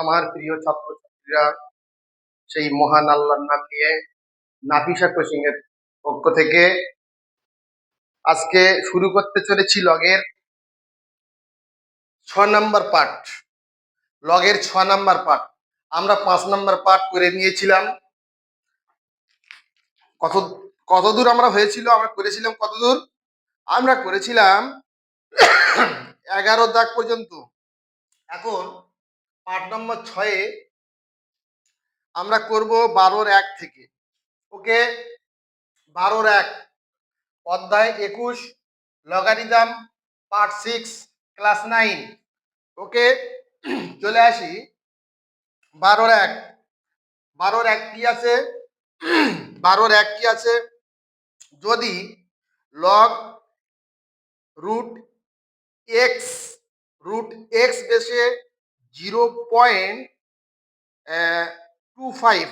আমার প্রিয় ছাত্রছাত্রীরা, সেই মহান আল্লাহর নাম নিয়ে নাফিসা কোচিং এর পক্ষ থেকে আজকে শুরু করতে চলেছি লগের 6 নম্বর পার্ট। লগের 6 নম্বর পার্ট আমরা 5 নম্বর পার্ট করে নিয়েছিলাম। কত কতদূর আমরা হয়েছিল, আমরা করেছিলাম কতদূর? আমরা করেছিলাম 11 দাগ পর্যন্ত। এখন পার্ট নম্বর 6-এ আমরা করব 12-1 থেকে। ওকে, 12-1 অধ্যায় 21 লগারিদম পার্ট 6 ক্লাস 9। ওকে, চলে আসি 12-1। 12-1 কি আছে? 12-1 কি আছে? যদি লগ রুট এক্স বেসে 0.25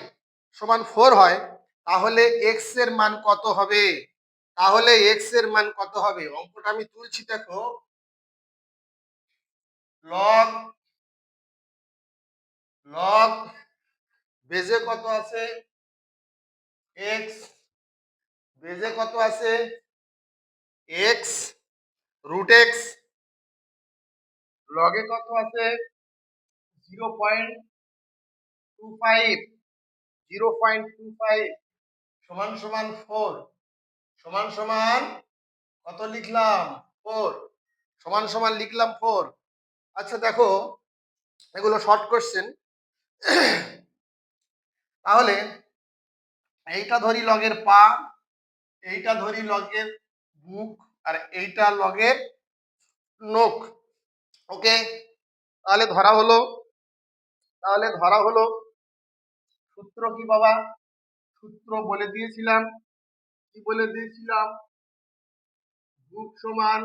সমান 4 হয়, তাহলে এক্স এর মান কত হবে? তাহলে এক্স এর মান কত হবে? অঙ্কটা আমি তুলছি, দেখো। লগ বেজে কত আছে? এক্স বেজে কত আছে? এক্স রুট এক্স লগে কত আছে? 0.25 সমান সমান 4 সমান সমান কত লিখলাম? 4 সমান সমান লিখলাম 4। আচ্ছা দেখো, এগুলো শর্ট কোশ্চেন। তাহলে এইটা ধরি লগের পা, এইটা ধরি লগের বুক, আর এইটা লগের নখ। ওকে, তাহলে ধরা হলো সূত্র কি বাবা? সূত্র বলে দিয়েছিলাম। কি বলে দিয়েছিলাম? বুক সমান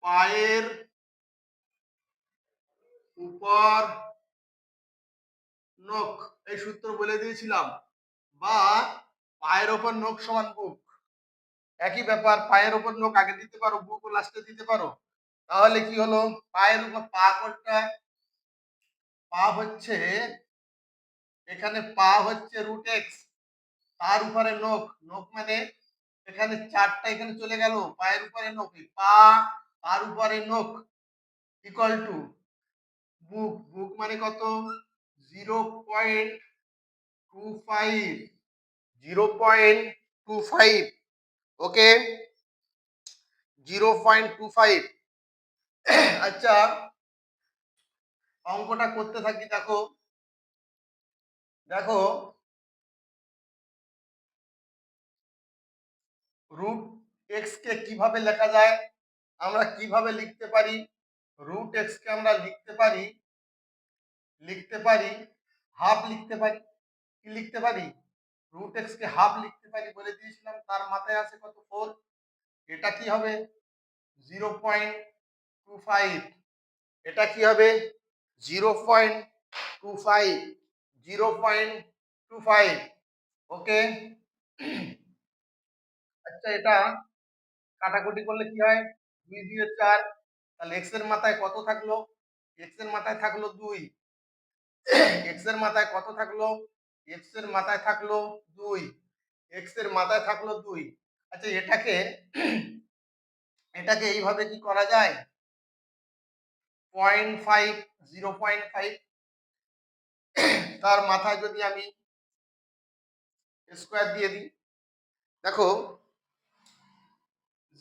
পায়ের উপর নখ, এই সূত্র বলে দিয়েছিলাম। বা পায়ের ওপর নখ সমান বুক, একই ব্যাপার। পায়ের ওপর নখ আগে দিতে পারো, বুক ও লাস্টে দিতে পারো। তাহলে কি হলো? পায়ের উপর পা কোনটা? পা হচ্ছে এখানে, পা হচ্ছে রুট এক্স, তার উপরে নখ। নখ মানে এখানে 4টা এখানে চলে গেল, পায়ের উপরে নখ, পা তার উপরে নখ ইকুয়াল টু বুক। বুক মানে কত? 0.25। ওকে, 0.25। আচ্ছা, অঙ্কটা করতে থাকি। দেখো দেখো, রুট এক্স কে কিভাবে লেখা যায়? আমরা কিভাবে লিখতে পারি? রুট এক্স কে আমরা লিখতে পারি হাফ লিখতে পারি। কি লিখতে পারি? রুট এক্স কে হাফ লিখতে পারি, বলে দিয়েছিলাম। তার মাথায় আছে কত? 4। এটা কি হবে? 0.25। এটা কি হবে? 0.25। 0.25। ওকে, আচ্ছা, এটা কাটাকুটি করলে কি হয়? 2 দিয়ে 4। তাহলে এক্স এর মাথায় কত থাকলো? এক্স এর মাথায় থাকলো 2। এক্স এর মাথায় কত থাকলো? এক্স এর মাথায় থাকলো 2। এক্স এর মাথায় থাকলো 2। আচ্ছা, এটাকে এইভাবে কি করা যায়? 0.5, 0.5 তার মাথায় যদি আমি স্কোয়ার দিয়ে দিই, দেখো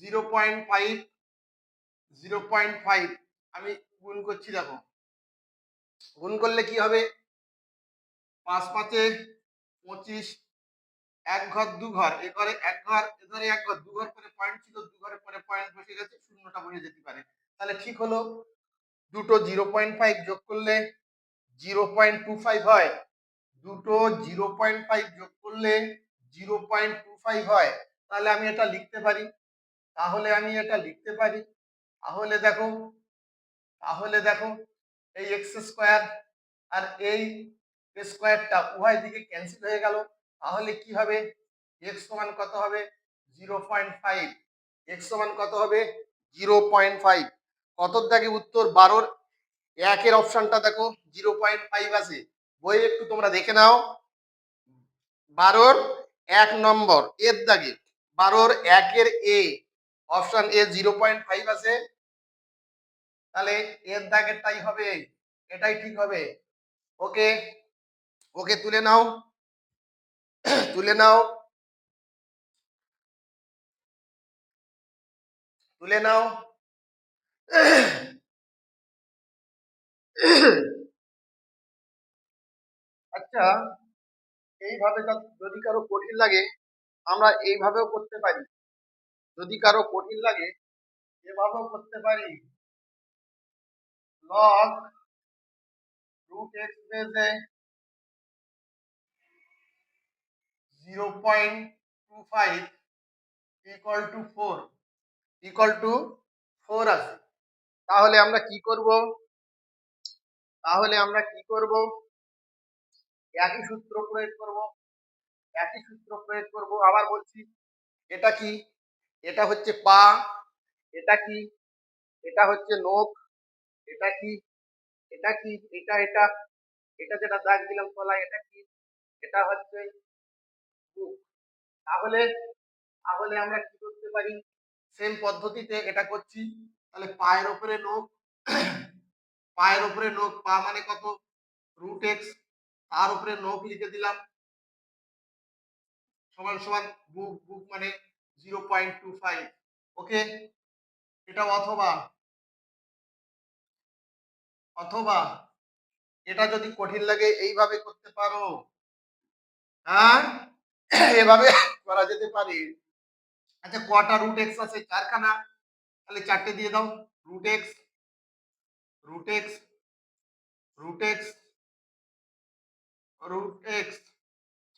0.5 0.5 আমি গুণ করছি। দেখো, গুণ করলে কি হবে? 5 5 25, এক ঘর দু ঘর, এ ঘরে এক ঘর, এ ঘরে এক ঘর, দু ঘর পরে পয়েন্ট ছিল, দু ঘরের পরে পয়েন্ট বসে গেছে, শূন্যটা বসে যেতে পারে। তাহলে ঠিক হলো, দুটো 0.5 যোগ করলে 0.25 হয়। দুটো 0.5 যোগ করলে 0.25 হয়। তাহলে আমি এটা লিখতে পারি। তাহলে দেখো এই এক্স স্কোয়ার আর এই স্কোয়ারটা উভয় দিকে ক্যান্সেল হয়ে গেল। তাহলে কি হবে? এক্স সমান কত হবে? 0.5। এক্স সমান কত হবে? 0.5। কতর দাগে উত্তর 12-র একের অপশনটা দেখো 0.5 আছে। বই একটু তোমরা দেখে নাও। 12-র 1 নম্বর এর দাগে 12-র 1-এর এ অপশন এ 0.5 আছে। তাহলে এর দাগেরটাই হবে, এটাই ঠিক হবে। ওকে, ওকে তুলে নাও, তুলে নাও, তুলে নাও। আচ্ছা, এইভাবে যদি কারো কঠিন লাগে আমরা এইভাবেও করতে পারি। যদি কারো কঠিন লাগে এভাবেও করতে পারি। লগ রুট এক্স বেজে 0.25 ইকুয়াল টু 4, ইকুয়াল টু 4 আছে। তাহলে আমরা কি করব? তাহলে আমরা কি করব? একই সূত্র প্রয়োগ করব, একই সূত্র প্রয়োগ করব। আবার বলছি, এটা কি? এটা হচ্ছে পা, এটা কি? এটা হচ্ছে নখ, এটা কি? এটা কি? এটা এটা এটা যেটা দাগ দিলাম তলায় এটা কি? এটা হচ্ছে বুক। তাহলে তাহলে আমরা কি করতে পারি? সেম পদ্ধতিতে এটা করছি। তাহলে পায়ের উপরে নখ, পায়ের উপরে নখ, পা মানে কত? রুট এক্স, তার উপরে নখ লিখে দিলাম সমান সমান বুক, বুক মানে 0.25। ওকে, এটা অথবা অথবা এটা যদি কঠিন লাগে এইভাবে করতে পারো। হ্যাঁ, এভাবে করা যেতে পারে। আচ্ছা, কটা রুট এক্স আছে? 4খানা। তাহলে 4টে দিয়ে দাও। Root x, root x, root x, root x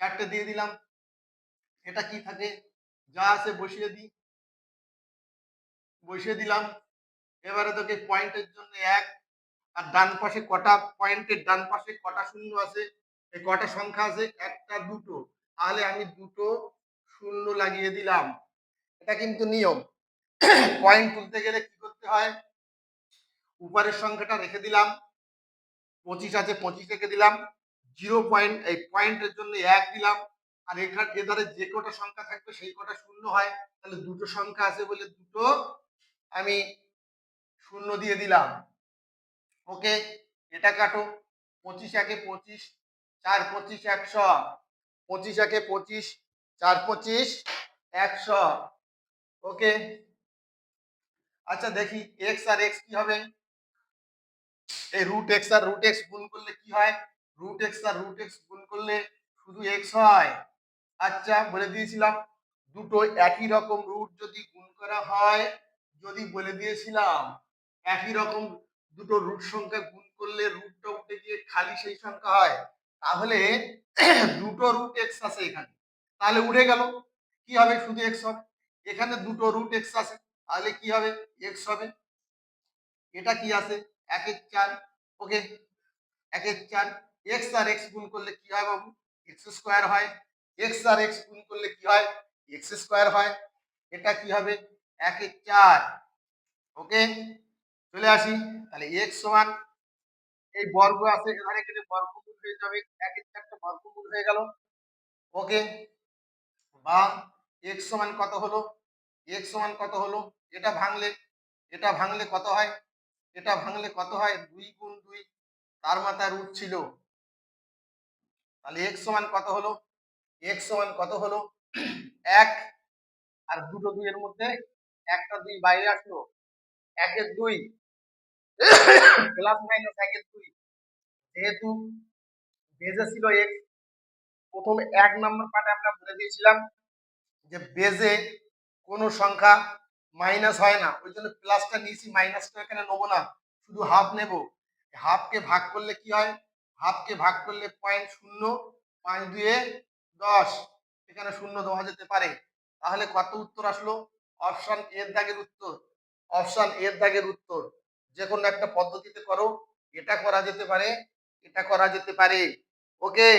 4টে দিয়ে দিলাম। এটা কি থাকে? যা আছে বসিয়ে দিই, বসিয়ে দিলাম। এবারে তোকে পয়েন্টের জন্য 1, আর ডান পাশে কটা পয়েন্টের ডান পাশে কটা শূন্য আছে? এই কটা সংখ্যা আছে? 1টা 2টো। তাহলে আমি 2টো শূন্য লাগিয়ে দিলাম। এটা কিন্তু নিয়ম। পয়েন্ট তুলতে গেলে কি করতে হয়? উপরের সংখ্যাটা রেখে দিলাম, 25 আছে 25 রেখে দিলাম, 0 পয়েন্ট এই পয়েন্টের জন্য 1 দিলাম, আর এখানে এধারে যে কটা সংখ্যা থাকবে সেই কটা শূন্য হয়। তাহলে দুটো সংখ্যা আছে বলে দুটো আমি শূন্য দিয়ে দিলাম। ওকে, এটা কাটো। 25 একে 25, 4 25 100, 25 একে 25, 4 25 100। ওকে, আচ্ছা দেখি এক্স আর এক্স কি হবে? এই রুট এক্স আর রুট এক্স গুণ করলে কি হয়? রুট এক্স আর রুট এক্স গুণ করলে শুধু এক্স হয়। আচ্ছা, বলে দিয়েছিলাম দুটো একই রকম রুট যদি গুণ করা হয়, যদি বলে দিয়েছিলাম একই রকম দুটো রুট সংখ্যা গুণ করলে রুটটা উঠে গিয়ে খালি সেই সংখ্যা হয়। তাহলে দুটো রুট এক্স আছে এখানে, তাহলে উঠে গেল, কি হবে? শুধু এক্স হবে। এখানে দুটো রুট এক্স আছে, তাহলে কি হবে? এক্স হবে। এটা কি আছে? 1-4। ওকে, 1-4। এক্স আর এক্স গুণ করলে কি হয় বাবু? এক্স স্কোয়ার হয়। এক্স আর এক্স গুণ করলে কি হয়? এক্স স্কোয়ার হয়। এটা কি হবে? 1-4। ওকে, চলে আসি। তাহলে এক্স সমান, এই বর্গ আছে এখানে গেলে বর্গমূল হয়ে যাবে, 1-4টা বর্গমূল হয়ে গেল। ওকে, বা এক্স সমান কত হলো? এক্স সমান কত হলো? এটা ভাঙলে, এটা ভাঙলে কত হয়? এটা ভাঙলে কত হয়? 2 গুণ 2, তার মাথায় রুট ছিল। তাহলে এক্স সমান কত হলো? এক্স সমান কত হলো? 1, আর দুটো 2 এর মধ্যে একটা 2 বাইরে আসলো। 1-2 প্লাস মাইনাস 1-2, যেহেতু বেজে ছিল এক্স, প্রথম 1 নম্বর পার্টে আমরা বলে দিয়েছিলাম যে বেজে কোনো সংখ্যা মাইনাস হয় না, ওই জন্য প্লাসটা নিয়েছি, মাইনাসটা এখানে নেবো না, শুধু হাফ নেব। হাফকে ভাগ করলে কি হয়? হাফকে ভাগ করলে 0.0, 5-2 10, এখানে শূন্য দেওয়া যেতে পারে। তাহলে কত উত্তর আসলো? অপশন এর দাগের উত্তর, অপশন এর দাগের উত্তর। যে কোনো একটা পদ্ধতিতে করো, এটা করা যেতে পারে, এটা করা যেতে পারে। ওকে,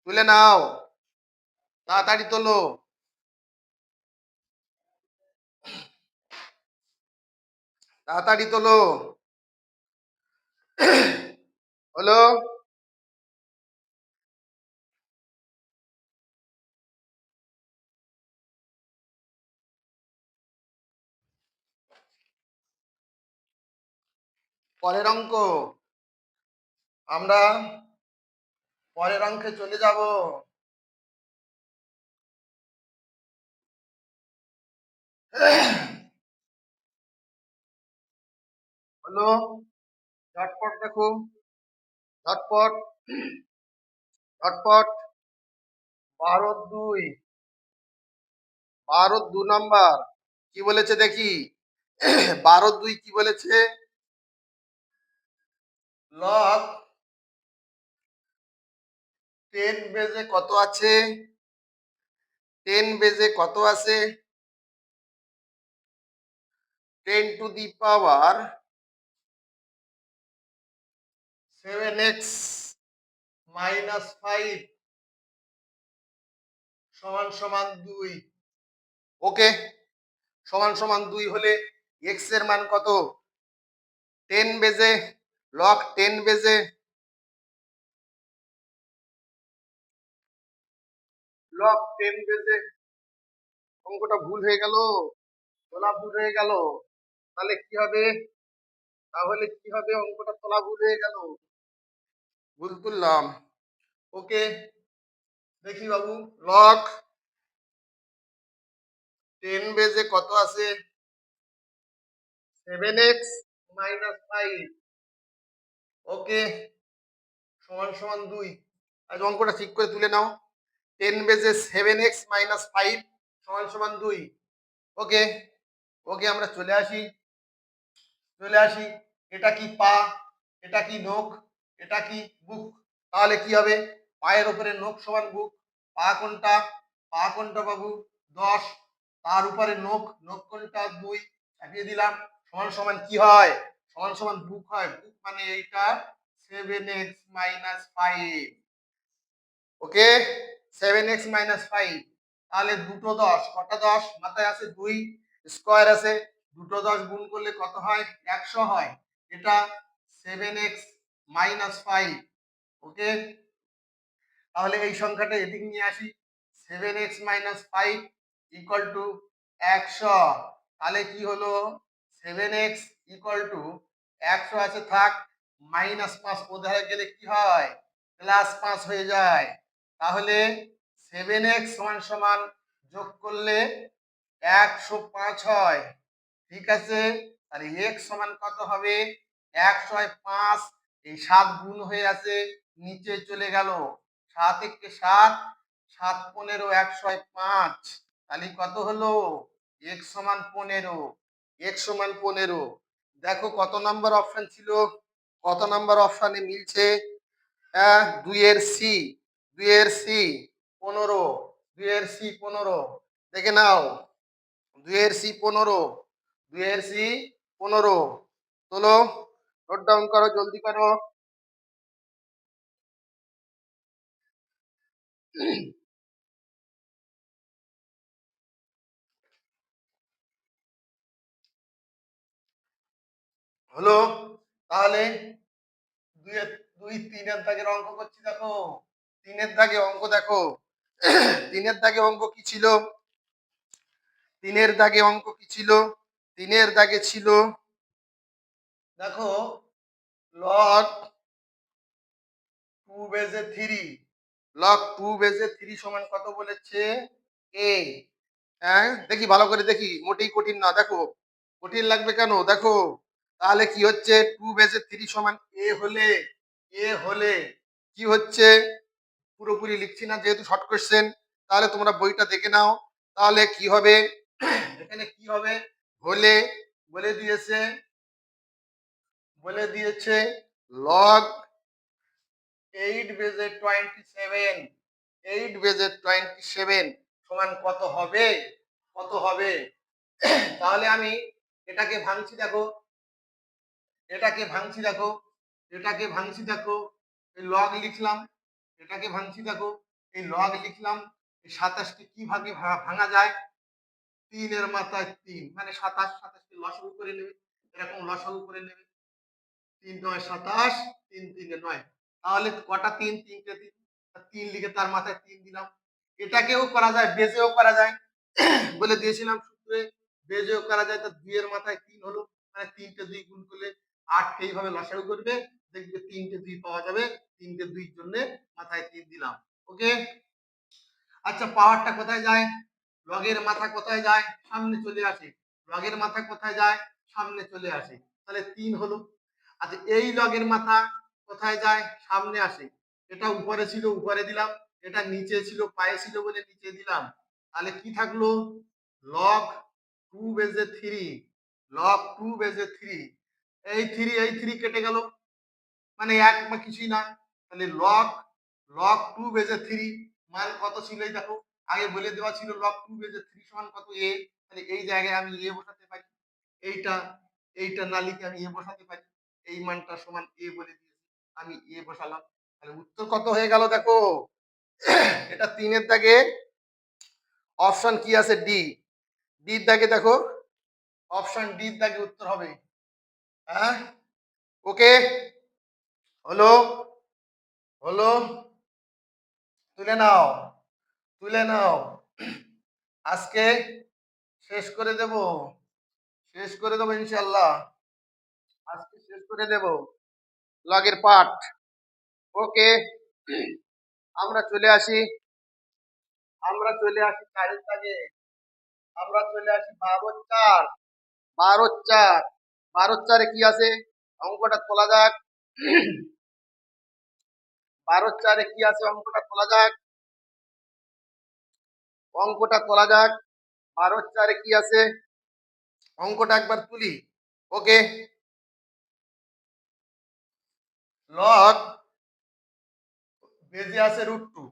তুলে নাও, তাড়াতাড়ি তোলো। তাড়াতাড়ি তোলো। হলো? পরের অঙ্ক। আমরা পরের অঙ্কে চলে যাব। হলো? ঝটপট দেখো, ঝটপট, ঝটপট। 12-2, 12-2 নাম্বার কি বলেছে দেখি? 12-2 কি বলেছে? লগ 10 বেজে কত আছে? 10 বেজে কত আছে? 10 two the power 7x minus 5 সমান সমান 2। ওকে, সমান সমান 2 হলে x এর মান কত? 10 বেজে লগ 10 বেজে লগ 10 বেজে অঙ্কটা ভুল হয়ে গেল, তোলা ভুল হয়ে গেল। তাহলে কি হবে? তাহলে কি হবে? অঙ্কটা তোলা ভুল হয়ে গেল, ভুল তুললাম। ওকে, দেখি বাবু, লগ 10 বেজে কত আছে? 7x minus 5। ওকে, সমান সমান 2। আজ অঙ্কটা ঠিক করে তুলে নাও। 10 বেজে 7x মাইনাস 5 সমান সমান 2। ওকে, ওকে, আমরা চলে আসি, চলে আসি। এটা কি পা, এটা কি নখ, এটা কি বুক? তাহলে কি হবে? পায়ের উপরে নখ সমান বুক। পা কোনটা? পা কোনটা বাবু? 10। তার উপরে নখ, নখ কোনটা? 2। চাপিয়ে দিলাম। সমান সমান কি হয়? সমান সমান বুক হয়। বুক মানে এইটা 7x মাইনাস 5। ওকে, 7x মাইনাস 5। তাহলে দুটো 10, কটা 10? মাথায় আছে 2, স্কোয়ার আছে। দুটো 10 গুণ করলে কত হয়? 100 হয়। এটা 7x মাইনাস 5। ওকে, তাহলে এই সংখ্যাটা এদিকে নিয়ে আসি। 7x minus 5 equal to 100। তাহলে কি হলো? 7x ইকুয়াল টু 100 আছে থাক, মাইনাস 5 ওধারে গেলে কি হয়? প্লাস 5 হয়ে যায়। তাহলে 7x সমান সমান যোগ করলে 105 হয়। ঠিক আছে, তাহলে x সমান কত হবে? 105। এই 7 গুণ হয়ে আছে, নিচে চলে গেল। 7 একে 7, 7 15 105। তাহলে কত হলো? x সমান 15। x সমান 15। দেখো কত নাম্বার অপশন ছিল, কত নাম্বার অপশনে মিলছে? 2 এর সি, 2 এর সি 15, 2 এর সি 15। দেখে নাও, 2 এর সি 15, 2 এর সি 15। তোলো, নোট ডাউন করো, জলদি করো। হলো? তাহলে 2 3 এর দাগের অঙ্ক করছি, দেখো 3 এর দাগে অঙ্ক দেখো। 3 এর দাগে অঙ্ক কি ছিল? 3 এর দাগে অঙ্ক কি ছিল? 3 এর দাগে ছিল, দেখো, লগ 2 বেজে 3, লগ 2 বেজে 3 সমান কত বলেছে? a। হ্যাঁ, দেখি ভালো করে দেখি, মোটেই কঠিন না। দেখো, কঠিন লাগবে কেন? দেখো, তাহলে কি হচ্ছে? 2 বেজে 3 সমান এ হলে, এ হলে কি হচ্ছে? পুরোপুরি লিখছি না যেহেতু শর্ট কোশ্চেন, তাহলে তোমরা বইটা দেখে নাও। তাহলে কি হবে? এখানে কি হবে? হলে বলে দিয়েছে, বলে দিয়েছে লগ 8 বেজে 27, 8 বেজে 27 সমান কত হবে? কত হবে? তাহলে আমি এটাকে ভাঙছি, দেখো, এটাকে ভাঙছি, দেখো, এটাকে ভাঙছি, দেখো, এই লগ লিখলাম, এটাকে ভাঙছি, দেখো, এই লগ লিখলাম। এই 27কে কি ভাগে ভাঙা যায়? 3 এর মাথায় 3 মানে 27, 27কে লসাগু করে নেবে। এরকম লসাগু করে নেবে। ৩ ৯ ২৭, ৩ ৩ ৯। তাহলে কটা ৩? ৩টে ৩। ৩ লিখে তার মাথায় ৩ দিলাম। এটাকেও করা যায়, বেজেও করা যায়। বলে দিয়েছিলাম সূত্রে, বেজেও করা যায়। তা ২ এর মাথায় ৩ হলো। মানে ৩টে ২ গুণ করলে ৮ কে এইভাবে লসাগু করবে। দেখবে ৩টে ২ পাওয়া যাবে। ৩টে ২ এর জন্য মাথায় ৩ দিলাম। ওকে? আচ্ছা, পাওয়ারটা কোথায় যায়? লগের মাথা কোথায় যায়? সামনে চলে আসে। লগের মাথা কোথায় যায়? সামনে চলে আসে। তাহলে ৩ হলো। আচ্ছা, এই লগের মাথা কোথায় যায়? সামনে আসে। এটা উপরে ছিল, উপরে দিলাম। এটা নিচে ছিল, পায়ে ছিল বলে নিচে দিলাম। তাহলে কি থাকলো? লগ 2 বেজে 3, লগ 2 বেজে 3। এই 3 এই 3 কেটে গেল, মানে এক বা কিছুই না। তাহলে লগ লগ 2 বেজে 3 মান কত ছিল? এই দেখো, আগে বলে দেওয়া ছিল লগ 2 বেজে 3 সমান কত? a। তাহলে এই জায়গায় আমি a বসাতে পারি। এইটা এইটা না লিখে আমি a বসাতে পারি। এই মানটা সমান a বলে দিয়েছি, আমি a বসালাম। তাহলে উত্তর কত হয়ে গেল দেখো? এটা 3 এর দাগে অপশন কি আছে? ডি। ডি এর দাগে দেখো, অপশন ডি এর দাগে উত্তর হবে। হ্যাঁ, ওকে, হলো হলো, তুলে নাও, তুলে নাও। আজকে শেষ করে দেব, শেষ করে দেবো ইনশাল্লাহ। আজকে শেষ করে দেব লগের পাঠ। ওকে, আমরা চলে আসি, আমরা চলে আসি চারের দাগে। আমরা চলে আসি 12 4। 12 4, 12 4 কি আছে? অঙ্কটা তোলা যাক। 12 4 কি আছে? অঙ্কটা তোলা যাক, অঙ্কটা তোলা যাক। 12 4 কি আছে? অঙ্কটা একবার তুলি। ওকে, লগ বেজে আছে √2,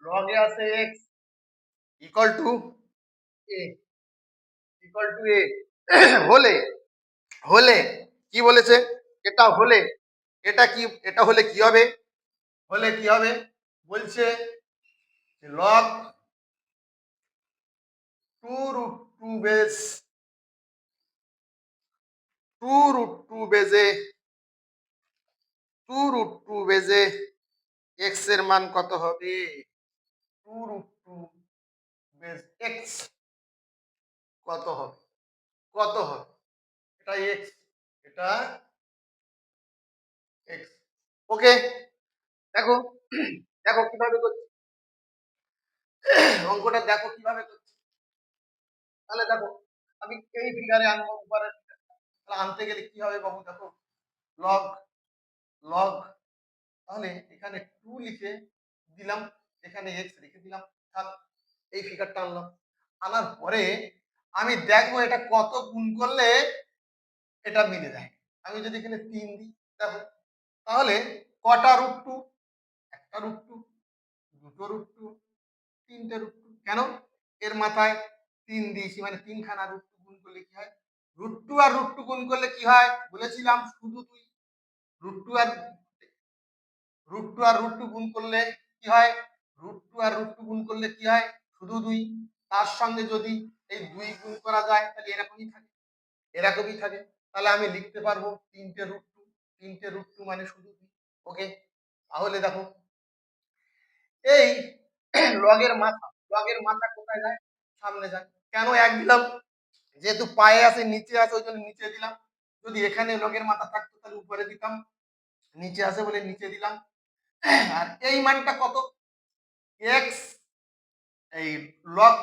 লগে আছে x equal to a, equal to a. হলে, হলে কি বলেছে? এটা হলে, এটা কি, এটা হলে কি হবে? হলে কি হবে? বলছে লগ 2√2 বেজ 2√2 বেজে 2√2 বেজে এক্স এর মান কত হবে? 2√2 বেজ এক্স কত হবে? কত হবে? এটা এক্স, এটা এক্স। ওকে, দেখো, দেখো কিভাবে করছি, অঙ্কটা দেখো কিভাবে করছি। তাহলে দেখো, আমি এই ফিগারে আনবো উপরে। তাহলে আনতে গেলে কি হবে বাবু? দেখো, লগ লগ, তাহলে এখানে 2 লিখে দিলাম, এখানে এক্স রেখে দিলাম। থাক, এই ফিগারটা আনলাম। আনার পরে আমি দেখবো এটা কত গুণ করলে এটা মিলে যায়। আমি যদি এখানে 3 দিই, দেখো, তাহলে কটা √2? একটা √2, দুটো √2, তিনটে √2। কেন? এর মাথায় 3 দিয়েছি, মানে 3 খানা √2 গুণ করলে কি হয়? √2 আর √2 গুণ করলে কি হয় বলেছিলাম? শুধু 2। √2 আর √2 গুণ করলে কি হয়? √2 আর √2 গুণ করলে কি হয়? শুধু 2। তার সঙ্গে যদি এই 2 গুণ করা যায় তাহলে এরকমই থাকে, এরকমই থাকে। তাহলে আমি লিখতে পারবো 3টে √2, 3টে √2 মানে শুধু 2। ওকে, তাহলে দেখো, এই লগের মাথা, লগের মাথা কোথায় যায়? সামনে যায়। কেন 1 দিলাম? যেহেতু পায়ে আছে, নিচে আছে, ওই জন্য নিচে দিলাম। যদি এখানে লগের মাথা থাকতো তাহলে উপরে দিতাম। নিচে আছে বলে নিচে দিলাম। আর এই মানটা কত? এক্স, এই লগ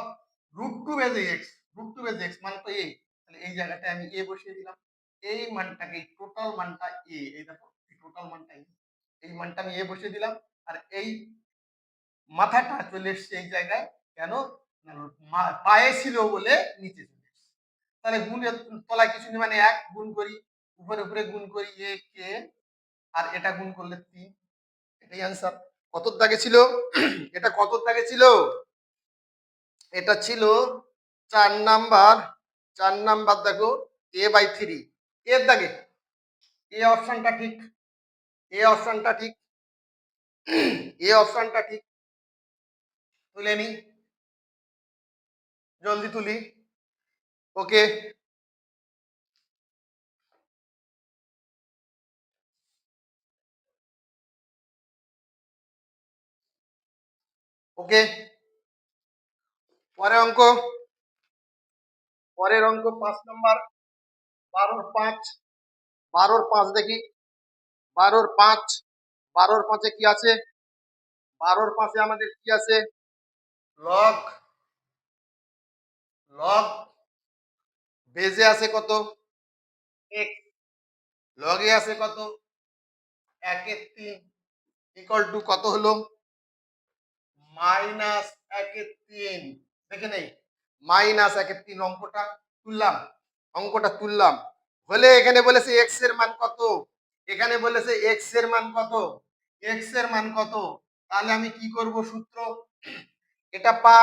√2 বেজে এক্স, √2 বেজে এক্স মানে তো এ। তাহলে এই জায়গাটায় আমি এ বসিয়ে দিলাম। এই মানটাকে, টোটাল মানটা এ, এই দেখো এই টোটাল মানটা এ। এই মানটা আমি এ বসিয়ে দিলাম। আর এই মাথাটা চলে এসছে এই জায়গায়। কেন? না, পায়ে ছিল বলে নিচে চলে এসছে। তাহলে গুণের তলায় কিছু নেই, মানে 1 গুণ করি, উপরে উপরে গুণ করি এ কে, আর এটা গুণ করলে 3। এটাই आंसर। কতর দাগে ছিল? এটা কতর দাগে ছিল? এটা ছিল 4 নাম্বার। 4 নাম্বার দেখো, a/3 এর দাগে। এ অপশনটা ঠিক, এ অপশনটা ঠিক, এ অপশনটা ঠিক। তুলে নি, জলদি তুলি। ওকে, ওকে, পরের অঙ্ক, পরের অঙ্ক 5 নম্বর, 12 এর 5, 12 এর 5 দেখি, 12 এর 5, 12 এর 5-এ কি আছে? 12 এর 5-এ আমাদের কি আছে? লগ, লগ বেজে আছে কত? x, লগে আছে কত? 1/3 ইকুয়াল টু কত হলো? -1/3। দেখে নেই, -1/3 অঙ্কটা তুললাম, অঙ্কটা তুললাম। হলে এখানে বলেছে x এর মান কত? এখানে বলেছে x এর মান কত? x এর মান কত? তাহলে আমি কি করব? সূত্র, এটা পা,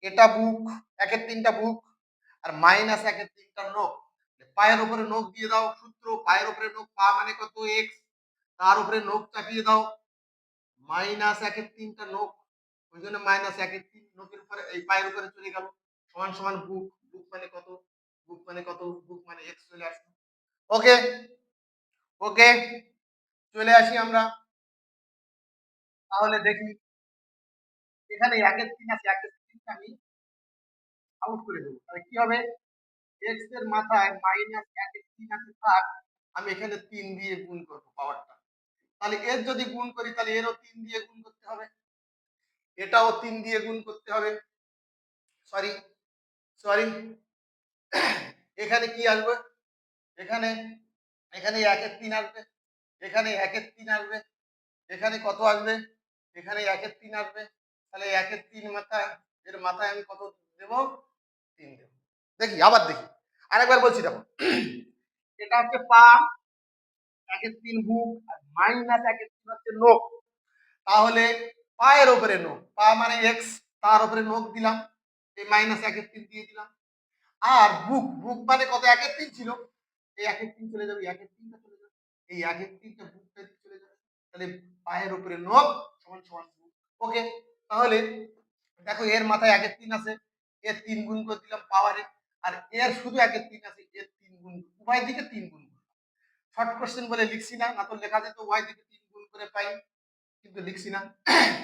এটা বুক, 1/3টা বুক, আর -1/3টা নখ। পায়ের উপরে নখ দিয়ে দাও, সূত্র পায়ের উপরে নখ, পা মানে কত? x, তার উপরে নখ চাপিয়ে দাও, -1/3টা নখ, ওই জন্য -1/3 নখের উপরে এই পায়ের উপরে চলে গেল, সমান সমান বুক, বুক মানে কত? বুক মানে কত? বুক মানে x চলে আসলো। ওকে, ওকে, চলে আসি আমরা, তাহলে দেখি এখানে 1/3 আছে, 1/3 আমি আউট করে দেবো, তাহলে কি হবে? x এর মাথায় -1/3 আছে, থাক, আমি এখানে 3 দিয়ে গুণ করবো পাওয়ারটা। তাহলে এর যদি গুণ করি তাহলে এরও 3 দিয়ে গুণ করতে হবে, এটাও 3 দিয়ে গুণ করতে হবে। সরি, সরি, এখানে কি আসবে? এখানে, এখানে 1/3 আসবে, এখানে 1/3 আসবে, এখানে কত আসবে? এখানে 1/3 আসবে। তাহলে 1/3 মাথায়, এর মাথায় আমি কত দেব? 3 দেব। দেখি, আবার দেখি, আরেকবার বলছি, দেখো, এটা হচ্ছে পা, 1/3 বুক, আর -1/3 হচ্ছে নখ। তাহলে পায়ের উপরে নখ, পা মানে এক্স, তার উপরে নখ দিলাম, এই -1/3 দিয়ে দিলাম। আর বুক, বুক মানে কত? 1/3 ছিল, এই 1/3 চলে যাবে, 1/3টা চলে যাবে, এই 1/3টা বুকটা চলে যাবে। তাহলে পায়ের উপরে নখ সমান সমান বুক। ওকে, তাহলে দেখো এর মাথায় 1/3 আছে, এর 3 গুণ করে দিলাম পাওয়ারে, আর এর শুধু 1/3 আছে, এর 3 গুণ, উভয় দিকে 3 গুণ। শর্ট কোশ্চেন বলে লিখছি না, না তো লেখা যেত উভয় দিকে 3 গুণ করে পাই, কিন্তু লিখছি না।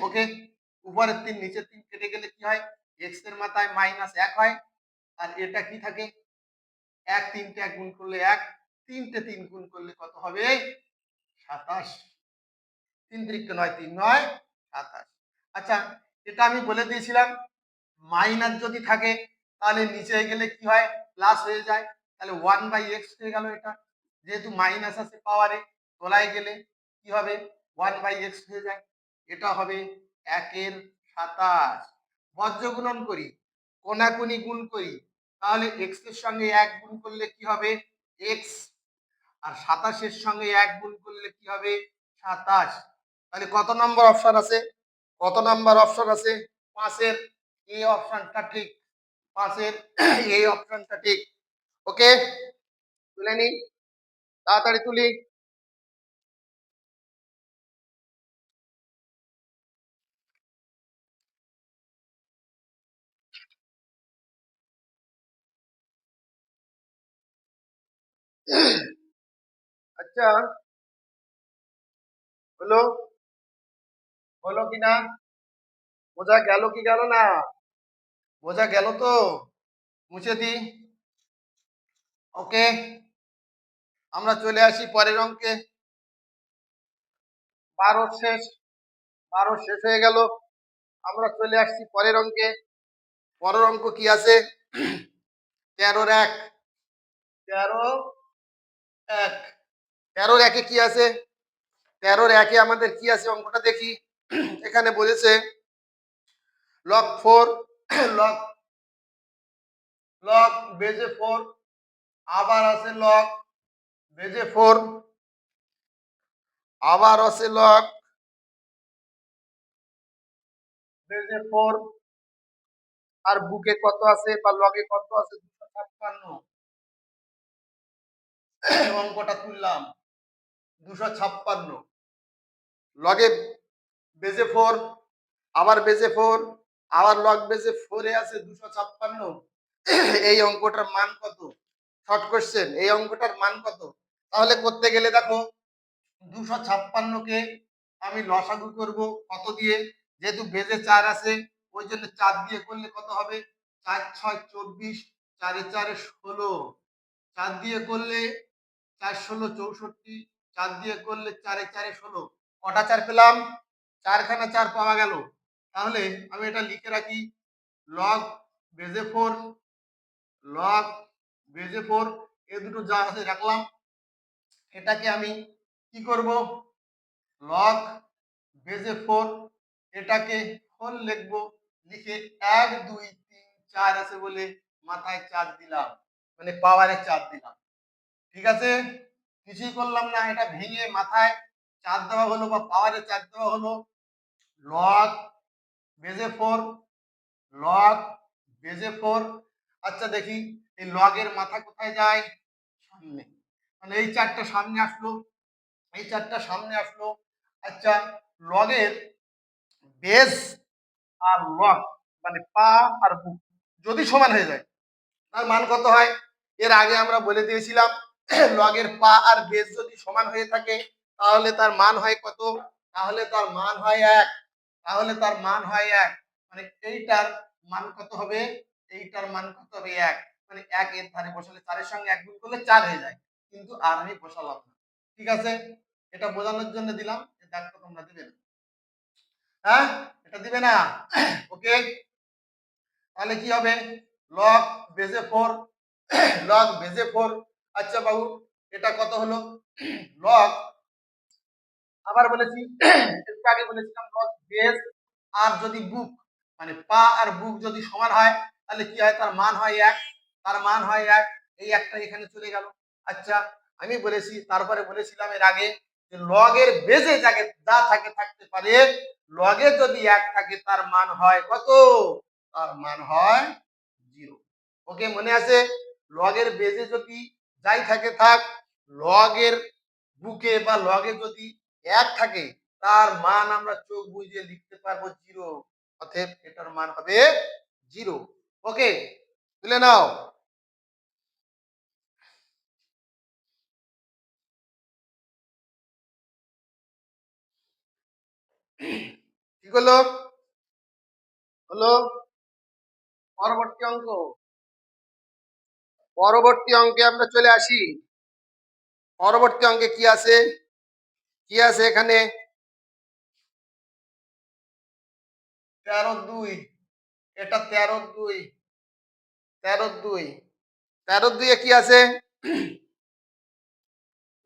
ওকে, উপরের 3 নিচের 3 কেটে গেলে কি হয়? x এর মাথায় -1 হয়, আর এটা কি থাকে? 1, 3টে 1 গুণ করলে 1, 3টে 3 গুণ করলে কত হবে? 27। 3 3 9, 3 9 27। আচ্ছা, এটা আমি বলে দিয়েছিলাম, মাইনাস যদি থাকে তাহলে নিচে গেলে কি হয়? প্লাস হয়ে যায়, তাহলে 1/x হয়ে গেল এটা, যেহেতু মাইনাস আছে পাওয়ারে, তলায় গেলে কি হবে? 1/x হয়ে যায়, এটা হবে 1/27। বজ্র গুণন করি, কোনাকুনি গুণ করি, তাহলে x এর সঙ্গে 1 গুণ করলে কি হবে? x, আর 27-এর সঙ্গে 1 গুণ করলে কি হবে? 27। তাহলে কত নম্বর অপশন আছে? কত নাম্বার অপশন আছে? 5-এর এ অপশনটা ঠিক, 5-এর এই অপশনটা ঠিক। ওকে, তুলে নি, তাড়াতাড়ি তুলি। আচ্ছা, হলো, হলো কিনা? বোঝা গেল কি গেল না? বোঝা গেল তো? মুছে দিই। ওকে, আমরা চলে আসি পরের অঙ্কে। 12 শেষ, 12 শেষ হয়ে গেল, আমরা চলে আসছি পরের অঙ্কে। পরের অঙ্ক কি আছে? 13-1, 13-1, 13-1-এ কি আছে? 13-1-এ আমাদের কি আছে? অঙ্কটা দেখি। এখানে বলেছে লগ 4, লগ, লগ বেজে 4, আবার আছে লগ বেজে 4, আবার আছে লগ বেজে 4, আর বুকে কত আছে বা লগে কত আছে? 256। অঙ্কটা তুললাম, 256, লগে বেজে 4, আবার বেজে 4, আবার লগ বেজে 4-এ আছে 256। এই অঙ্কটার মান কত? শর্ট কোশ্চেন, এই অঙ্কটার মান কত? তাহলে করতে গেলে দেখো, 256-কে আমি লসাগু করব কত দিয়ে? যেহেতু বেজে 4 আছে ওই জন্য 4 দিয়ে করলে কত হবে? 4 6 24, 4 এ 4 এ 16, 4 দিয়ে করলে 4 16 64, 4 দিয়ে করলে 4 এ 4 এ 16, কটা 4 পেলাম? 4 খানা 4 পাওয়া গেল। তাহলে আমি এটা লিখে রাখি, লগ বেজে 4, লগ বেজে 4, এ দুটো যা আছে রাখলাম। এটাকে আমি কি করব? লগ বেজে 4, এটাকে হোল লিখবো, লিখে 1 2 3 4 আছে বলে মাথায় 4 দিলাম, মানে পাওয়ারে 4 দিলাম। ঠিক আছে, কিছুই করলাম না, এটা ভেঙে মাথায় 4 দেওয়া হলো বা পাওয়ারে 4 দেওয়া হলো। লগ বেজে 4, লগ বেজে 4। আচ্ছা দেখি এই লগের মাথা কোথায় যায়? সামনে, মানে এই 4টা সামনে আসলো, এই 4টা সামনে আসলো। আচ্ছা, লগের বেজ আর লগ মানে পা আর বুক যদি সমান হয়ে যায় তার মান কত হয়? এর আগে আমরা বলে দিয়েছিলাম লগের পা আর বেজ যদি সমান হয়ে থাকে তাহলে তার মান হয় কত? তাহলে তার মান হয় 1, তাহলে তার মান হয় 1, মানে এইটার মান কত হবে? এইটার মান কত হবে? 1, মানে 1 এর ধারে বসালে 4 এর সঙ্গে 1 গুণ করলে 4 হয়ে যায়, কিন্তু আর আমি বসালাম না। ঠিক আছে, এটা বোঝানোর জন্য দিলাম, এই দাগটা তোমরা দিবে না, হ্যাঁ এটা দিবে না। ওকে, তাহলে কি হবে? লগ বেজে 4, লগ বেজে 4। আচ্ছা বাবু, এটা কত হলো? লগ, আবার বলেছি একটু আগে বলেছিলাম, লগ বেজ আর যদি বুক মানে পা আর বুক যদি সমান হয় তাহলে কি হয়? তার মান হয় 1, তার মান হয় 1, এই একটা এখানে চলে গেল। আচ্ছা, আমি বলেছি, তারপরে বলেছিলাম এর আগে যে লগের বেজে যাকে যা থাকে থাকতে পারে, লগে যদি 1 থাকে তার মান হয় কত? তার মান হয় 0। ওকে, মনে আছে? লগের বেজে যদি যাই থাকে থাক, লগের বুকে বা লগে যদি 1 থাকে তার মান আমরা চোখ বুজে লিখতে পারবো 0, অতএব এটার মান হবে 0। ওকে, তুলে নাও। কি হলো? হলো পরবর্তী অঙ্ক, পরবর্তী অঙ্কে আমরা চলে আসি। পরবর্তী অঙ্কে কি আছে? কি আছে এখানে? 13-2, এটা 13-2, 13-2, 13-2 এ কি আছে?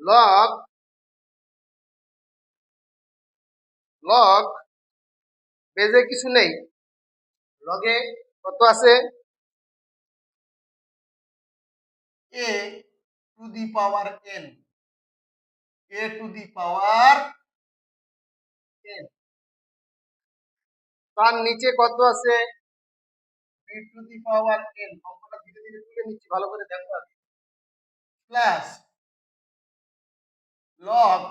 লগ, লগ বেজে কিছু নেই, লগে কত আছে? a to the power n, a to the power n, তার নিচে কত আছে? b to the power n। অঙ্কটা ধীরে ধীরে তুলে নিচ্ছি, ভালো করে দেখো আগে। প্লাস লগ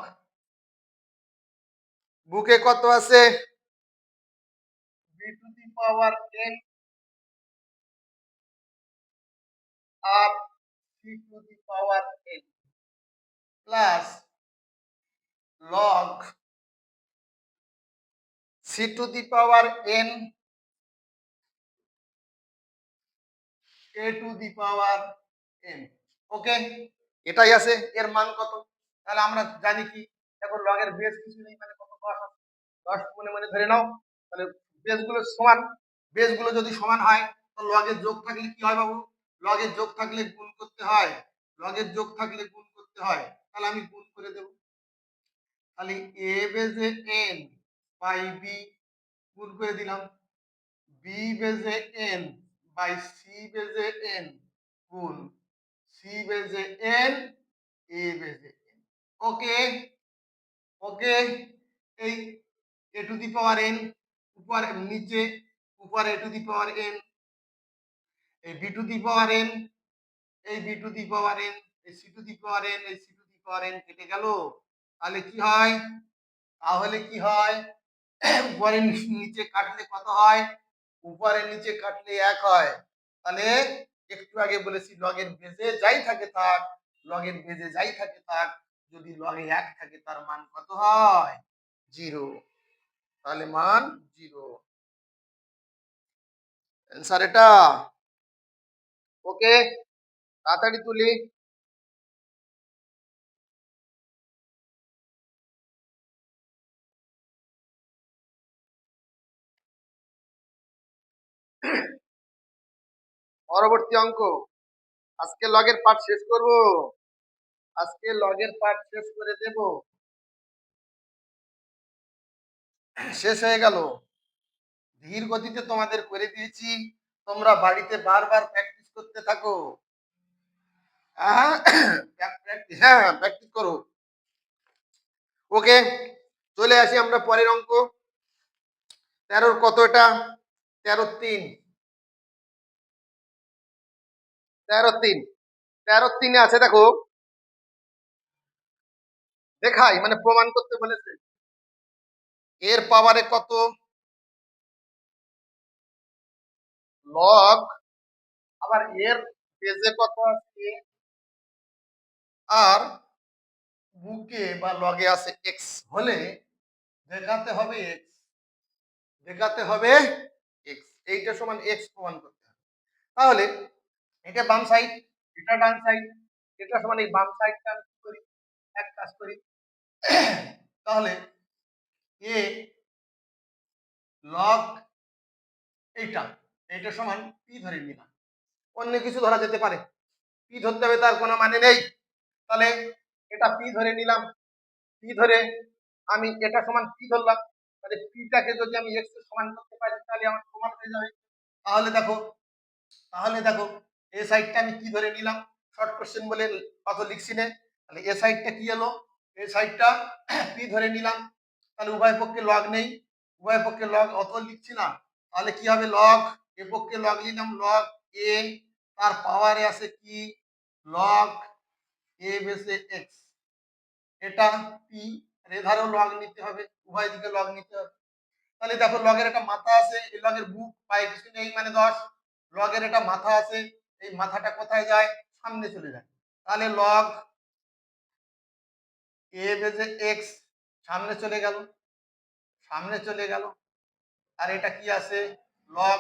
বুকে কত আছে? b to the power n আর c to the power n plus log c to the power n a to the power n। Okay, এটাই আছে, এর মান কত? তাহলে আমরা জানি কি, এখন লগের বেস কিছু নেই মানে কত? 10 আছে, 10 মনে মনে ধরে নাও। তাহলে বেস গুলো সমান, বেস গুলো যদি সমান হয় তো লগের যোগ থাকলে কি হয় বাবু? লগের যোগ থাকলে গুণ করতে হয়, লগের যোগ থাকলে গুণ করতে হয়। তাহলে আমি গুণ করে দেব, তাহলে a বেজে n বাই b, গুণ করে দিলাম। b বেজে n বাই c বেজে n গুণ c বেজে n, a বেজে n। ওকে, ওকে, এই a to the power n উপরে নিচে, উপরে a to the power n, এই b to the power n, এই b to the power n, এই c to the power n, এই c to the power n কেটে গেল। তাহলে কি হয়? তাহলে কি হয়? উপরে নিচে কাটলে কত হয়? উপরে নিচে কাটলে 1 হয়। তাহলে একটু আগে বলেছি লগের বেজে যাই থাকে থাক, লগের বেজে যাই থাকে থাক, যদি লগে 1 থাকে তার মান কত হয়? 0। তাহলে মান 0। অ্যান্সার এটা। ওকে, তাড়াতাড়ি তুলি। পরবর্তী অঙ্ক। আজকে লগের পাঠ শেষ করব, আজকে লগের পাঠ শেষ করে দেব। শেষ হয়ে গেল। ধীর গতিতে তোমাদের করে দিয়েছি, তোমরা বাড়িতে বারবার প্র্যাকটিস করতে থাকো। হ্যাঁ, প্র্যাকটিস করো। ওকে, চলে আসি আমরা পরের অঙ্ক। 13 কত এটা? 13 3। 13 3। 13 3 আছে, দেখো দেখাই, মানে প্রমাণ করতে বলেছে। এর পাওয়ারে কত? লগ, আবার এর বেজে কত আছে, আর বুকে বা লগে আছে এক্স হলে দেখাতে হবে এক্স, দেখাতে হবে এক্স। এইটা সমান এক্স প্রমাণ করতে হবে। তাহলে এটা বাম সাইড, এটা ডান সাইড, এটা সমান এই বাম সাইডটা আমি কি করি, এক কাজ করি। তাহলে এ লগ এইটা, এইটা সমান পি ধরে নিলাম। অন্য কিছু ধরা যেতে পারে, পি ধরতে হবে তার কোনো মানে নেই। তাহলে এটা পি ধরে নিলাম, পি ধরে আমি এটা সমান পি ধরলাম। তাহলে পিটাকে যদি আমি এক্স এর সমান করতে পারি তাহলে আমার প্রমাণ হয়ে যাবে। তাহলে দেখো, তাহলে দেখো এ সাইডটা আমি কি ধরে নিলাম, শর্ট কোশ্চেন বলে অত লিখছি না। তাহলে এ সাইডটা কি হলো, এ সাইডটা পি ধরে নিলাম। তাহলে উভয় পক্ষে লগ নেই, উভয় পক্ষে লগ অত লিখছি না। তাহলে কি হবে, লগ এ পক্ষে লগ নিলাম, লগ এ, তার পাওয়ারে আছে কি লগ এ বেসে এক্স, এটা পি। এ ধারেও লগ নিতে হবে, উভয় দিকে লগ নিতে হবে। তাহলে দেখো লগের একটা মাথা আছে, এই লগের বুক পায়ে কিছু নেই মানে 10। লগের একটা মাথা আছে, এই মাথাটা কোথায় যায়, সামনে চলে যায়। তাহলে লগ এ বেজে এক্স সামনে চলে গেল, সামনে চলে গেল। আর এটা কি আছে, লগ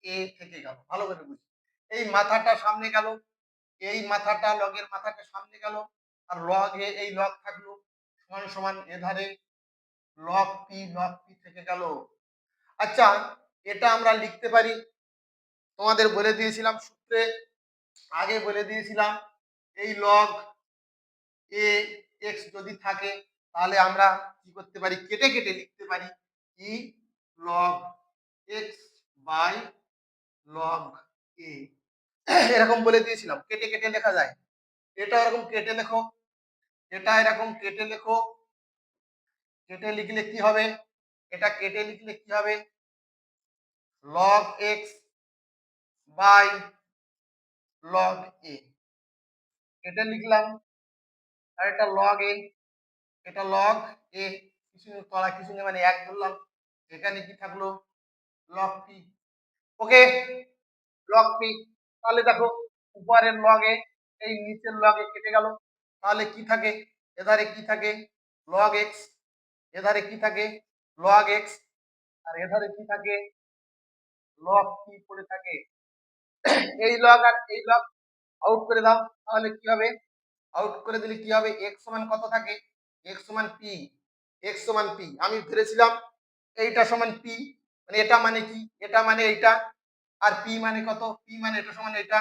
এ থেকে গেল। ভালো করে বুঝি, এই মাথাটা সামনে গেল, এই মাথাটা লগের মাথাটা সামনে গেল, আর লগ এ এই লগ থাকলো সমান সমান এধারে লগ পি থেকে গেল। আচ্ছা, এটা আমরা লিখতে পারি, তোমাদের বলে দিয়েছিলাম সূত্রে, আগে বলে দিয়েছিলাম এই লগ এ এক্স যদি থাকে তাহলে আমরা কি করতে পারি, কেটে কেটে লিখতে পারি ই log x by log a, এরকম বলে দিয়েছিলাম কেটে কেটে লেখা যায়। এটা এরকম কেটে লেখো, এটা এরকম কেটে লেখো। কেটে লিখলে কি হবে, এটা কেটে লিখলে কি হবে, লগ এক্স বাই লগ এ, এটা লিখলাম। আর এটা লগ এ, এটা লগ এ, কিছু তলা কিছু নেই মানে এক ধরলাম। এখানে কি থাকলো, লগ পি। ওকে, লগ পি। তাহলে দেখো উপরের লগে এই নিচের লগে কেটে গেল। তাহলে কি থাকে, এধারে কি থাকে লগ এক্স, এধারে কি থাকে লগ এক্স, আর এধারে কি থাকে লগ পি পড়ে থাকে। এই লগ আর এই লগ আউট করে দাও, তাহলে কি হবে, আউট করে দিলে কি হবে, x সমান কত থাকে, x সমান p, x সমান p। আমি ধরেছিলাম এইটা সমান p, মানে এটা মানে কি, এটা মানে এইটা, আর p মানে কত, p মানে এটা সমান এটা,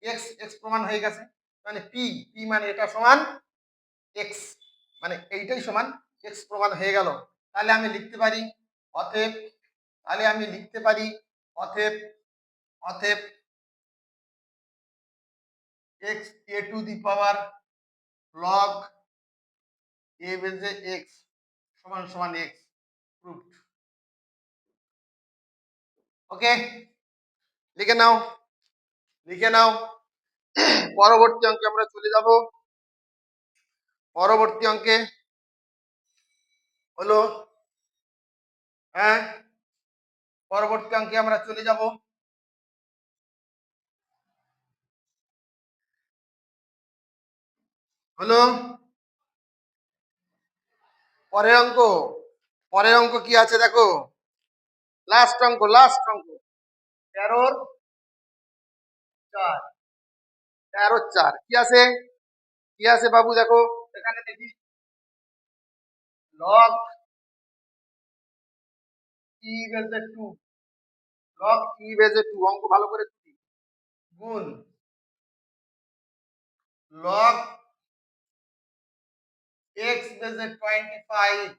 x x প্রমাণ হয়ে গেছে। মানে p মানে এটা সমান x, মানে এইটাই সমান x প্রমাণ হয়ে গেল। তাহলে আমি লিখতে পারি অতএব, তাহলে আমি লিখতে পারি অতএব, অতএব x a to the power log a বেজে x সমান সমান x প্রুফড। ওকে, লিখে নাও, লিখে নাও। পরবর্তী অঙ্কে আমরা চলে যাব। পরবর্তী অঙ্কে হলো, হ্যাঁ, পরবর্তী অঙ্কে আমরা চলে যাব। হলো পরের অঙ্ক, পরের অঙ্ক কি আছে দেখো, লাস্ট অঙ্ক 13 4, 13 4 কি আছে বাবু দেখো এখানে দেখি, লগ ই বেজে 2, লগ ই বেজে 2, অঙ্ক ভালো করে তুলি, গুণ লগ এক্স বেজে 25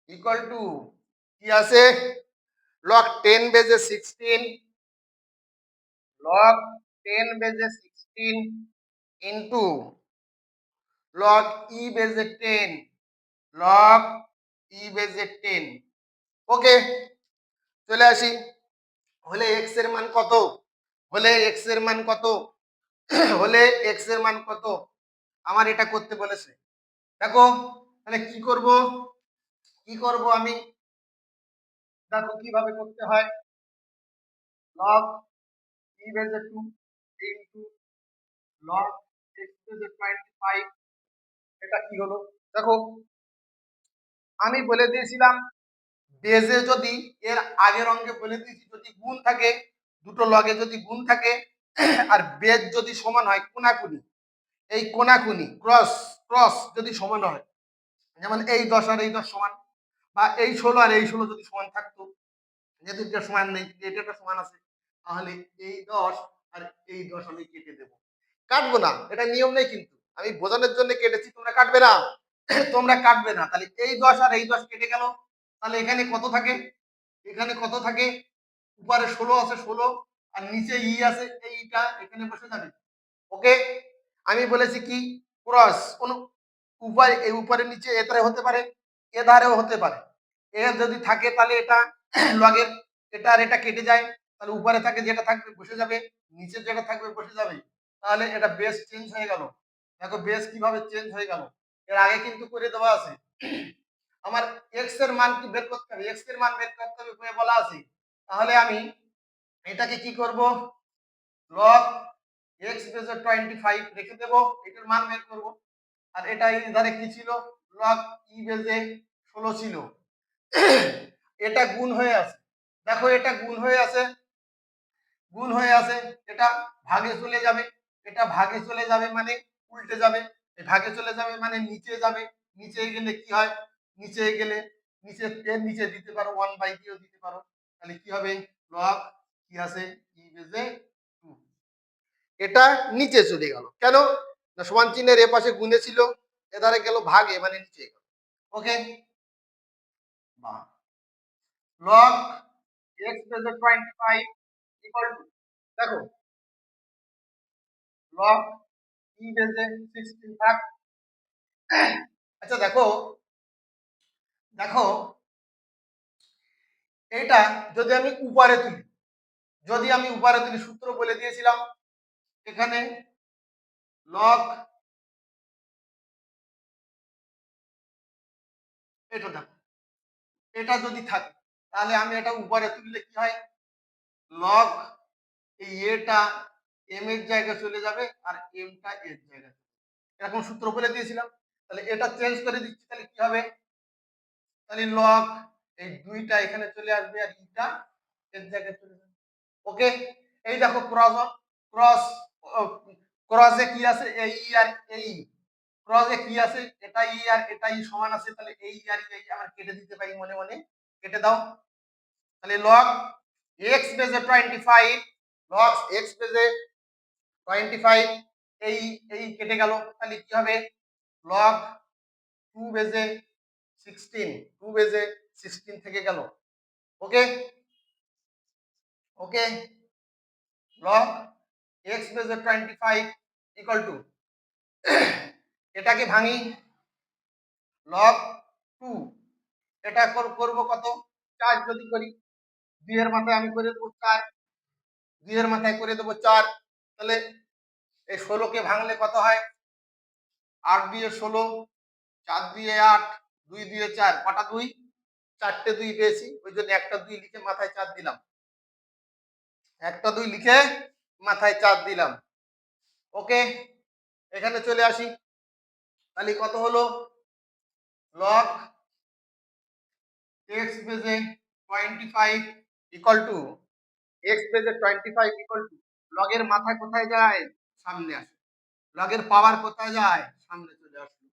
ইকুয়াল টু কি আছে, লগ 10 বেজে 16, log 10 বেজে 16 ইন্টু log e বেজে 10, log e বেজে 10। ওকে, চলে আসি, হলে x এর মান কত, হলে x এর মান কত, হলে x এর মান কত, আমার এটা করতে বলেছে। দেখো তাহলে কি করব আমি, দেখো কিভাবে করতে হয়, log e বেজে 2 ইন্টু log x বেজে 25, এটা কি হলো দেখো, আমি বলে দিয়েছিলাম বেজে যদি এর আগের অঙ্কে বলে দিয়েছি যদি গুণ থাকে, দুটো লগে যদি গুণ থাকে আর বেজ যদি সমান হয় কোনাকুনি, এই কোনাকুনি ক্রস ক্রস যদি সমান হয়, যেমন এই 10 আর এই 10 সমান, বা এই 16 আর এই 16 যদি সমান থাকতো, যেহেতু এটা সমান নেই এটা একটা সমান আছে, তাহলে এই 10 আর এই 10 আমি কেটে দেব, কাটবো না, এটা নিয়ম নেই কিন্তু আমি বোঝানোর জন্য কেটেছি, তোমরা কাটবে না, তোমরা কাটবে না, তাহলে এই 10 আর এই 10 কেটে গেল, তাহলে এখানে কত থাকে, এখানে কত থাকে, উপরে 16 আছে 16, আর নিচে ই আছে, এইটা এখানে বসে যাবে। ওকে, আমি বলেছি কি ক্রস, কোন উপরে এই উপরে নিচে এ ধারে হতে পারে, এ ধারেও হতে পারে, এ যদি থাকে তাহলে এটা লগের এটা আর এটা কেটে যায়, তাহলে উপরে থাকে যেটা থাকবে বসে যাবে, নিচে যেটা থাকবে বসে যাবে, তাহলে এটা বেস চেঞ্জ হয়ে গেল। দেখো বেস কিভাবে চেঞ্জ হয়ে গেল, এর আগে কিন্তু করে দেওয়া আছে, আমার এক্স এর মান কি বের করতে হবে, এক্স এর মান বের করতে হবে বলে বলা আছে, তাহলে আমি এটাকে কি করব, লগ এক্স বেজে 25 রেখে দেব, এটার মান বের করব, আর এটা এধারে কি ছিল, লগ ই বেজে 16 ছিল, এটা গুণ হয়ে আছে, দেখো এটা গুণ হয়ে আছে, গুণ হয়ে আছে, এটা ভাগে চলে যাবে, এটা ভাগে চলে যাবে মানে উল্টে যাবে, এই ভাগে চলে যাবে মানে নিচে যাবে, নিচে গেলে কি হয়, নিচে গেলে নিচে এর নিচে দিতে পারো 1 বাই দিয়েও দিতে পারো, তাহলে কি হবে, লগ কি আছে ই বেজে 2, এটা নিচে চলে গেল কেন না, সমান চিহ্নের এ পাশে গুণে ছিল, এধারে গেল ভাগে মানে নিচে গেল। ওকে, বা লগ এক্স বেজে 25 ইকুয়াল টু, দেখো লগ ই বেজে 16 থাক, আচ্ছা দেখো দেখো এটা যদি আমি উপরে তুলি, যদি আমি উপরে তুলি, সূত্র বলে দিয়েছিলাম এখানে লগ, এটা দেখো এটা যদি থাকে তাহলে আমি এটা উপরে তুললে কি হয়, লগ এই এটা এম এর জায়গায় চলে যাবে আর এমটা এর জায়গায়, এরকম সূত্র বলে দিয়েছিলাম, তাহলে এটা চেঞ্জ করে দিচ্ছি, তাহলে কি হবে, তাহলে লগ এই দুইটা এখানে চলে আসবে আর ইটা এর জায়গায় চলে যাবে। ওকে, এই দেখো ক্রস ক্রস ক্রসে কি আছে, এই আর এই ক্রসে কি আছে, এটা ই আর এটা ই সমান আছে, তাহলে এই আর এই আমরা কেটে দিতে পারি, মনে মনে কেটে দাও, তাহলে লগ x বেজে 25, লগ x বেজে 25, এই এই কেটে গেল, তাহলে কি হবে, লগ 2 বেজে 16, 2 বেজে 16 থেকে গেল। ওকে, ওকে, লগ x বেজে 25 ইকুয়াল টু, এটাকে ভাঙি, লগ 2, এটা করব কত, 4 যদি করি, 2 এর মাথায় আমি করে দেবো 4, 2 এর মাথায় করে দেবো 4, তাহলে এই 16 কে ভাঙলে কত হয়, 8 দিয়ে 16, 4 দিয়ে 8, 2 দিয়ে 4, কটা 2, 4টে 2 পেয়েছি, ওই জন্য একটা 2 লিখে মাথায় 4 দিলাম, একটা 2 লিখে মাথায় 4 দিলাম। ওকে, এখানে চলে আসি, তাহলে কত হলো, লগ এক্স বেজে 25 ইকুয়াল টু এক্স বেজে 25 ইকুয়াল টু লগের মাথা কোথায় যায়? সামনে আসে। লগের পাওয়ার কোথায় যায়? সামনে চলে আসলো।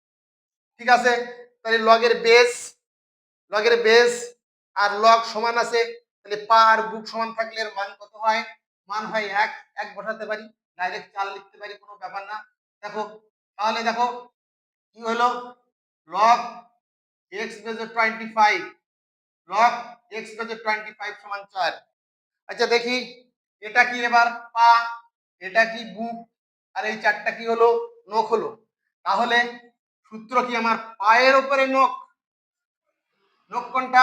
ঠিক আছে, তাহলে লগের বেস আর লগ সমান আছে, তাহলে পা আর বুক সমান থাকলে এর মান কত হয়? মান হয় এক। এক বসাতে পারি, ডাইরেক্ট 4 লিখতে পারি, কোনো ব্যাপার না। দেখো, তাহলে দেখো কি হলো, লগ এক্স বেজে 25, লগ এক্স বেজে 25 সমান 4। আচ্ছা দেখি, এটা কি এবার পা, এটা কি বুক, আর এই চারটা কি হলো? নখ হলো। তাহলে সূত্র কি আমার? পায়ের উপরে নখ। নখ কোনটা?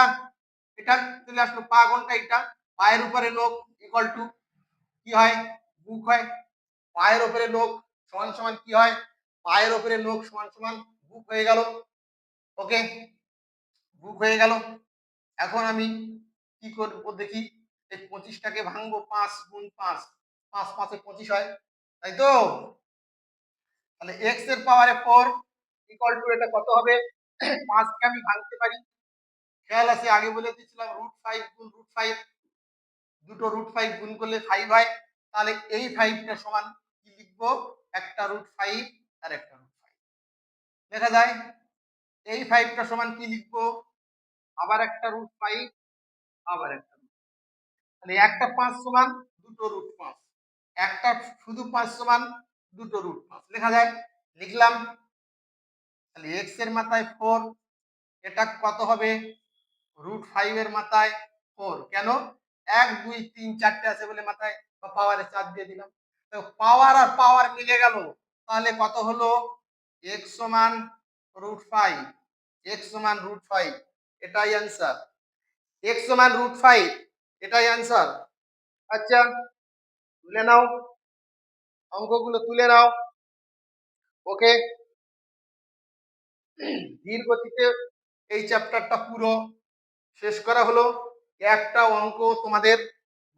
এটা চলে আসলো। পা কোনটা? এটা। পায়ের উপরে নখ ইকুয়াল টু কি হয়? বুক হয়। পায়ের উপরে নখ সমান সমান কি হয়? পায়ের উপরে নখ সমান সমান বুক হয়ে গেল। ওকে, বুক হয়ে গেল। এখন আমি কি করবো দেখি, এই 25টাকে ভাঙবো। 5 গুণ 5, 5 5 25 হয়, তাই তো? তাহলে x এর পাওয়ারে 4 ইকুয়াল টু এটা কত হবে? 5 কে আমি ভাঙতে পারি, খেয়াল আছে আগে বলে দিয়েছিলাম √5 গুণ √5, দুটো √5 গুণ করলে 5 হয়। তাহলে এই 5টা সমান কি লিখবো? একটা √5 আর একটা √5 লেখা যায়। এই 5টা সমান কি লিখবো? আবার একটা √5, আবার একটা তাহলে একটা 5 সমান দুটো √5, একটা শুধু 5 সমান দুটো √5 লেখা যায়। লিখলাম। তাহলে x এর মাথায় 4, এটা কত হবে? √5 এর মাথায় 4। কেন? 1 2 3 4টে আছে বলে মাথায় পাওয়ারে 4 দিয়ে দিলাম। তো পাওয়ার আর পাওয়ার মিলে গেল। তাহলে কত হলো? x সমান √5, x সমান √5, এটাই অ্যান্সার। x সমান √5, এটাই অ্যান্সার। আচ্ছা, তুলে নাও, অঙ্কগুলো তুলে নাও। ওকে, ধীর গতিতে এই চ্যাপ্টারটা পুরো শেষ করা হলো। একটা অঙ্ক তোমাদের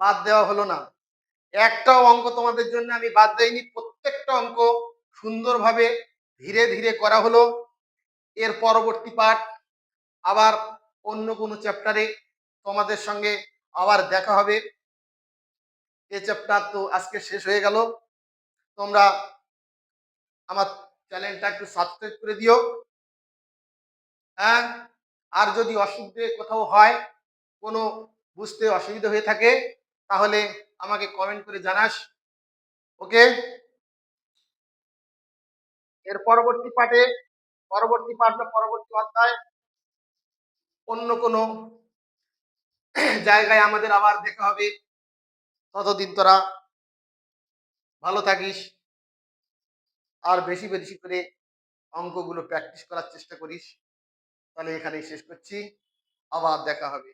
বাদ দেওয়া হলো না, একটাও অঙ্ক তোমাদের জন্য আমি বাদ দেইনি। প্রত্যেকটা অঙ্ক সুন্দরভাবে ধীরে ধীরে করা হলো। এর পরবর্তী পার্ট আবার অন্য কোনো চ্যাপ্টারে তোমাদের সঙ্গে আবার দেখা হবে। এই চ্যাপ্টার তো আজকে শেষ হয়ে গেল। তোমরা আমার চ্যানেলটা একটু সাবস্ক্রাইব করে দিও। হ্যাঁ, আর যদি অসুবিধে কোথাও হয়, কোনো বুঝতে অসুবিধা হয়ে থাকে, তাহলে আমাকে কমেন্ট করে জানাস। ওকে, এর পরবর্তী পার্টে, পরবর্তী পার্ট বা পরবর্তী অধ্যায় অন্য কোনো জায়গায় আমাদের আবার দেখা হবে। ততদিন তোরা ভালো থাকিস, আর বেশি বেশি করে অঙ্কগুলো প্র্যাকটিস করার চেষ্টা করিস। তাহলে এখানেই শেষ করছি, আবার দেখা হবে।